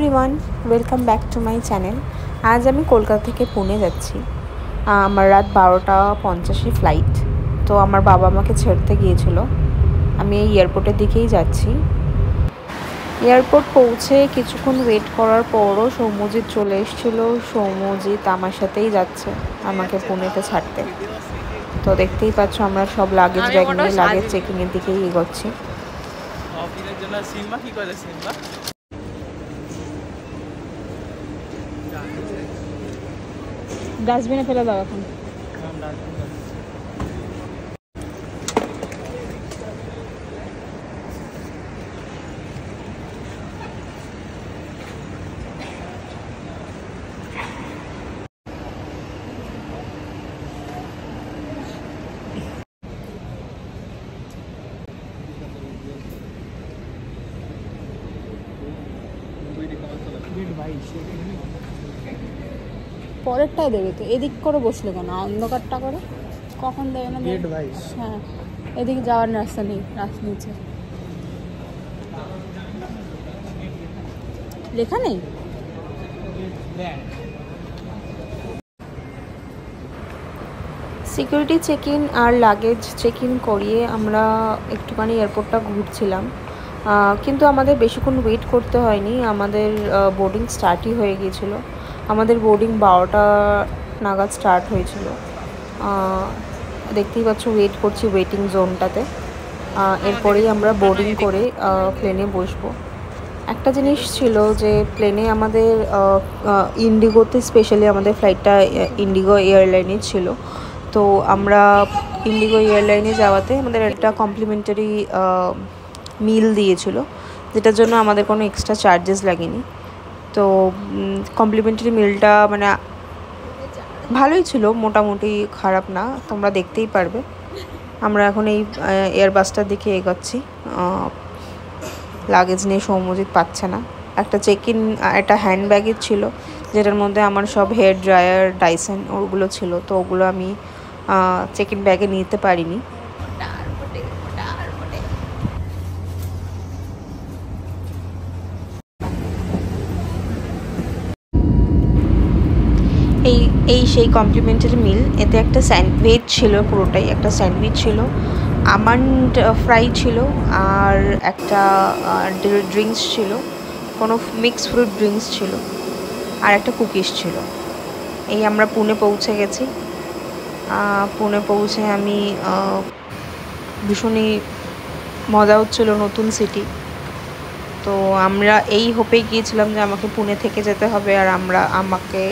Everyone, welcome back to my channel. আজ আমি কলকাতা থেকে পুনে যাচ্ছি। আমার রাত 12:50 ফ্লাইট। তো আমার বাবা আমাকে ছেড়তে গিয়েছিল। আমি এই এয়ারপোর্টের দিকেই যাচ্ছি। এয়ারপোর্ট পৌঁছে কিছুক্ষণ ওয়েট করার পরও সৌম্যজিৎ চলে এসেছিলো। সৌম্যজিৎ আমার সাথেই যাচ্ছে আমাকে পুনেতে ছাড়তে। তো দেখতেই পাচ্ছ আমরা সব লাগেজ ব্যাগ নিয়ে লাগেজ চেকিংয়ের দিকেই এগোচ্ছি। ডাস্টবিনে ফেলে দাও এখন। পরেরটাই দেবে তো, এদিক করে বসলে কেন? অন্ধকারটা করে কখন দেবে না? হ্যাঁ, এদিকে যাওয়ার রাস্তা নেই, রাস্তা নিচে লেখা নেই। সিকিউরিটি চেক ইন আর লাগেজ চেক ইন করিয়ে আমরা একটুখানি এয়ারপোর্টটা ঘুরছিলাম, কিন্তু আমাদের বেশিক্ষণ ওয়েট করতে হয়নি। আমাদের বোর্ডিং স্টার্টই হয়ে গিয়েছিলো। আমাদের বোর্ডিং 12টা নাগাদ স্টার্ট হয়েছিল। দেখতেই পাচ্ছ ওয়েট করছি ওয়েটিং জোনটাতে। এরপরেই আমরা বোর্ডিং করে প্লেনে বসবো। একটা জিনিস ছিল যে প্লেনে আমাদের ইন্ডিগোতে স্পেশালি আমাদের ফ্লাইটটা ইন্ডিগো এয়ারলাইনে ছিল। তো আমরা ইন্ডিগো এয়ারলাইনে যাওয়াতে আমাদের একটা কমপ্লিমেন্টারি মিল দিয়েছিল, যেটার জন্য আমাদের কোনো এক্সট্রা চার্জেস লাগেনি। তো কমপ্লিমেন্টারি মিলটা মানে ভালোই ছিল, মোটামুটি খারাপ না, তোমরা দেখতেই পারবে। আমরা এখন এই এয়ারবাসটার দিকে এগোচ্ছি। লাগেজ নিয়ে সৌম্যজিৎ পাচ্ছে না। একটা চেক ইন, একটা হ্যান্ড ব্যাগেজ ছিল যেটার মধ্যে আমার সব হেয়ার ড্রায়ার, ডাইসন ওগুলো ছিল। তো ওগুলো আমি চেক ইন ব্যাগে নিতে পারিনি। এই সেই কমপ্লিমেন্টারি মিল। এতে একটা স্যান্ডউইচ ছিল, পুরোটাই একটা স্যান্ডউইচ ছিল, আমন্ড ফ্রাই ছিল, আর একটা ড্রিঙ্কস ছিল, কোনো মিক্স ফ্রুট ড্রিঙ্কস ছিল, আর একটা কুকিজ ছিল। এই আমরা পুনে পৌঁছে গেছি। পুনে পৌঁছে আমি ভীষণই মজা হচ্ছিলো, নতুন সিটি। তো আমরা এই হোপেই গিয়েছিলাম যে আমাকে পুনে থেকে যেতে হবে আর আমাকে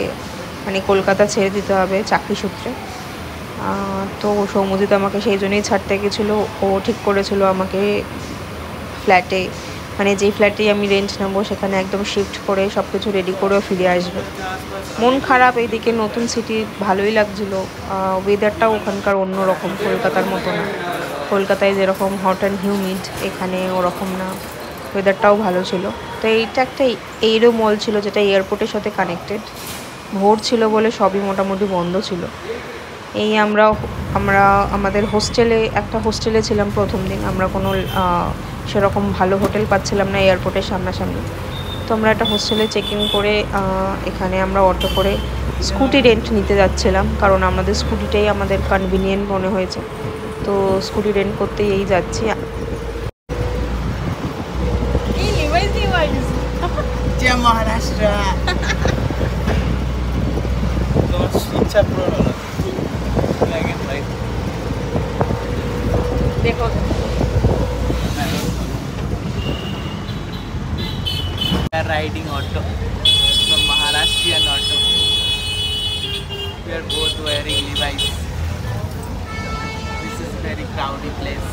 মানে কলকাতা ছেড়ে দিতে হবে চাকরি সূত্রে। তো সৌম্যজিৎ আমাকে সেই জন্যই ছাড়তে গেছিলো। ও ঠিক করেছিল আমাকে ফ্ল্যাটে, মানে যেই ফ্ল্যাটেই আমি রেন্ট নেবো সেখানে একদম শিফট করে সব কিছু রেডি করেও ফিরে আসবে। মন খারাপ, এইদিকে নতুন সিটি ভালোই লাগছিলো। ওয়েদারটাও ওখানকার অন্যরকম, কলকাতার মতো না। কলকাতায় যেরকম হট অ্যান্ড হিউমিড, এখানে ওরকম না, ওয়েদারটাও ভালো ছিল। তো এইটা একটা এইরো মল ছিল যেটা এয়ারপোর্টের সাথে কানেক্টেড। ভোর ছিল বলে সবই মোটামুটি বন্ধ ছিল। এই আমরা আমাদের একটা হোস্টেলে ছিলাম প্রথম দিন। আমরা কোনো সেরকম ভালো হোটেল পাচ্ছিলাম না এয়ারপোর্টের সামনাসামনি। তো আমরা একটা হোস্টেলে চেক ইন করে এখানে আমরা অটো করে স্কুটি রেন্ট নিতে যাচ্ছিলাম, কারণ আমাদের স্কুটিটাই আমাদের কনভিনিয়েন্ট মনে হয়েছে। তো স্কুটি রেন্ট করতেই এই যাচ্ছি। মহারাষ্ট্র ইচ্ছা পূরণ হলো। দেখো riding auto, the Maharashtrian auto. We are both wearing Levi's. This is very crowded place.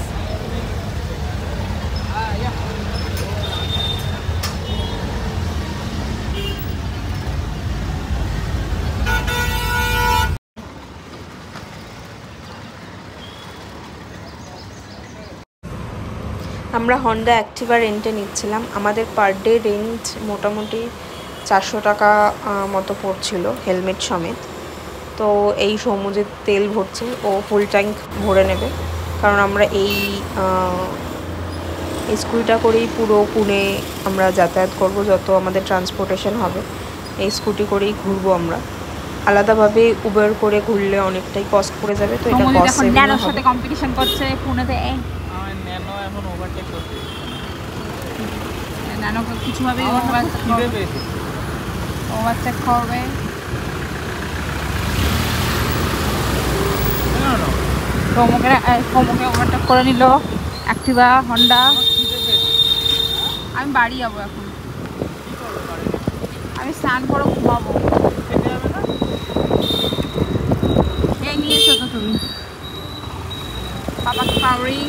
আমরা হন্ডা অ্যাক্টিভা রেন্টে নিচ্ছিলাম। আমাদের পার ডে রেন্ট মোটামুটি 400 টাকা মতো পড়ছিল, হেলমেট সমেত। তো এই সৌম্যজিৎ তেল ভরছে, ও ফুল ট্যাঙ্ক ভরে নেবে, কারণ আমরা এই এই স্কুটিটা করেই পুরো পুনে আমরা যাতায়াত করব, যত আমাদের ট্রান্সপোর্টেশন হবে এই স্কুটি করেই ঘুরবো আমরা। আলাদাভাবে উবের করে ঘুরলে অনেকটাই কস্ট পড়ে যাবে, তো এটা কস্ট সেভিং হবে। সাথে কম্পিটিশন করছে পুনেতে। ন্যানো এখন ওভারটেক করছে, ন্যানো কিছুভাবে ওভারটেক করবে। কমকে ওভারটেক করে নিল অ্যাক্টিভা হন্ডা। আমি বাড়ি যাবো এখন, আমি স্নান করে ঘুমাবো। এই নিয়েছো তো তুমি বাবাকে পাউরি।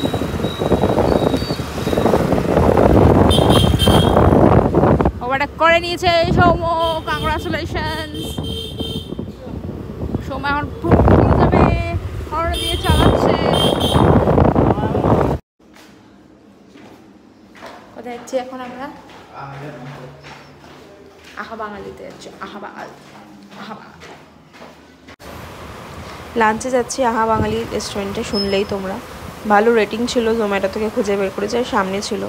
ওভারটেক করে নিয়েছে সৌম, কংগ্রাচুলেশনস। সৌম এখন চলে যাবে, হর্ন দিয়ে চালাচ্ছে। কোথায় যাচ্ছি এখন আমরা? আহা বাঙালিতে যাচ্ছি। লাঞ্চে যাচ্ছি আহা বাঙালি রেস্টুরেন্টে, শুনলেই তোমরা। ভালো রেটিং ছিল, জোম্যাটো থেকে খুঁজে বের করেছে, সামনে ছিল।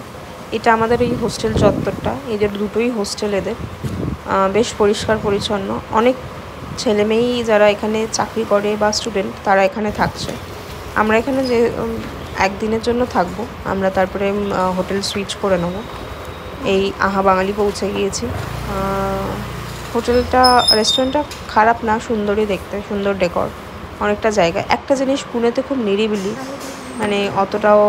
এটা আমাদের এই হোস্টেল চত্বরটা, এদের দুটোই হোস্টেল এদের, বেশ পরিষ্কার পরিচ্ছন্ন। অনেক ছেলে মেয়েই যারা এখানে চাকরি করে বা স্টুডেন্ট তারা এখানে থাকছে। আমরা এখানে যে একদিনের জন্য থাকবো, আমরা তারপরে হোটেল সুইচ করে নেব। এই আহা বাঙালি পৌঁছে গিয়েছি। হোটেলটা রেস্টুরেন্টটা খারাপ না, সুন্দরই দেখতে, সুন্দর ডেকর, অনেকটা জায়গা। একটা জিনিস পুনেতে খুব নিরিবিলি, মানে অতটাও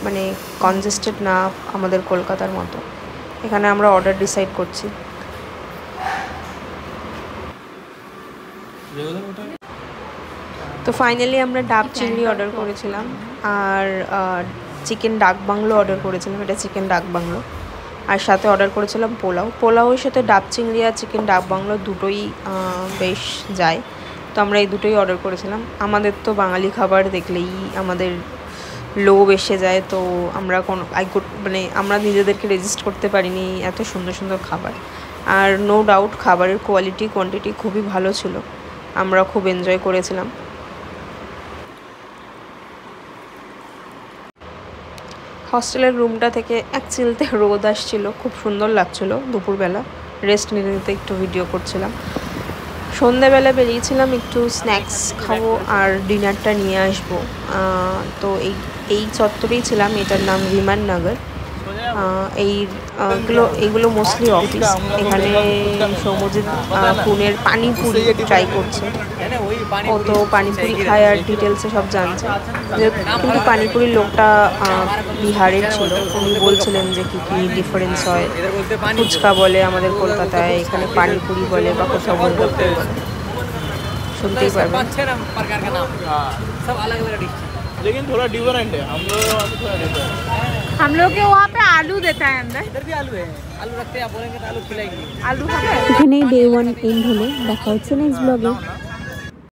মানে কনজেস্টেড না আমাদের কলকাতার মতো। এখানে আমরা অর্ডার ডিসাইড করছি। তো ফাইনালি আমরা ডাব চিংড়ি অর্ডার করেছিলাম আর চিকেন ডাক বাংলো অর্ডার করেছিলাম, এটা চিকেন ডাক বাংলো। আর সাথে অর্ডার করেছিলাম পোলাও। পোলাওয়ের সাথে ডাব চিংড়ি আর চিকেন ডাক বাংলো দুটোই বেশ যায়, তো আমরা এই দুটোই অর্ডার করেছিলাম। আমাদের তো বাঙালি খাবার দেখলেই আমাদের লোভ এসে যায়, তো আমরা মানে আমরা নিজেদেরকে রেজিস্ট করতে পারিনি এত সুন্দর সুন্দর খাবার। আর নো ডাউট খাবারের কোয়ালিটি কোয়ান্টিটি খুবই ভালো ছিল, আমরা খুব এনজয় করেছিলাম। হস্টেলের রুমটা থেকে এক চিলতে রোদ আসছিল, খুব সুন্দর লাগছিল। দুপুরবেলা রেস্ট নিতে নিতে একটু ভিডিও করছিলাম। সন্ধ্যেবেলা বেরিয়েছিলাম একটু স্ন্যাক্স খাবো আর ডিনারটা নিয়ে আসবো। তো এই চত্বরেই ছিলাম, এটার নাম বিমান নগর। এইগুলো মোস্টলি অফিস। এখানে সৌম্যজিৎ পুনের পানিপুরি ট্রাই করছে, ও তো পানিপুরি খায় আর ডিটেলসে সব জানছে। কিন্তু পানিপুরির লোকটা বিহারের ছিল, উনি বলছিলেন যে কী কী ডিফারেন্স হয়। ফুচকা বলে আমাদের কলকাতায়, এখানে পানিপুরি বলে বা কোথাও গোলগপ্পে বলে, শুনতেই পারবেন। लेकिन थोड़ा डिफरेंट है, हम लोग के वहाँ पे आलू देता है अंदर। इधर भी आलू है, आलू रखते हैं, आप बोलेंगे तो आलू खिलाएंगे। आलू खाते हैं। এখানেই ডে 1 এন্ড হলো। দেখা হচ্ছে নেক্সট ব্লগে।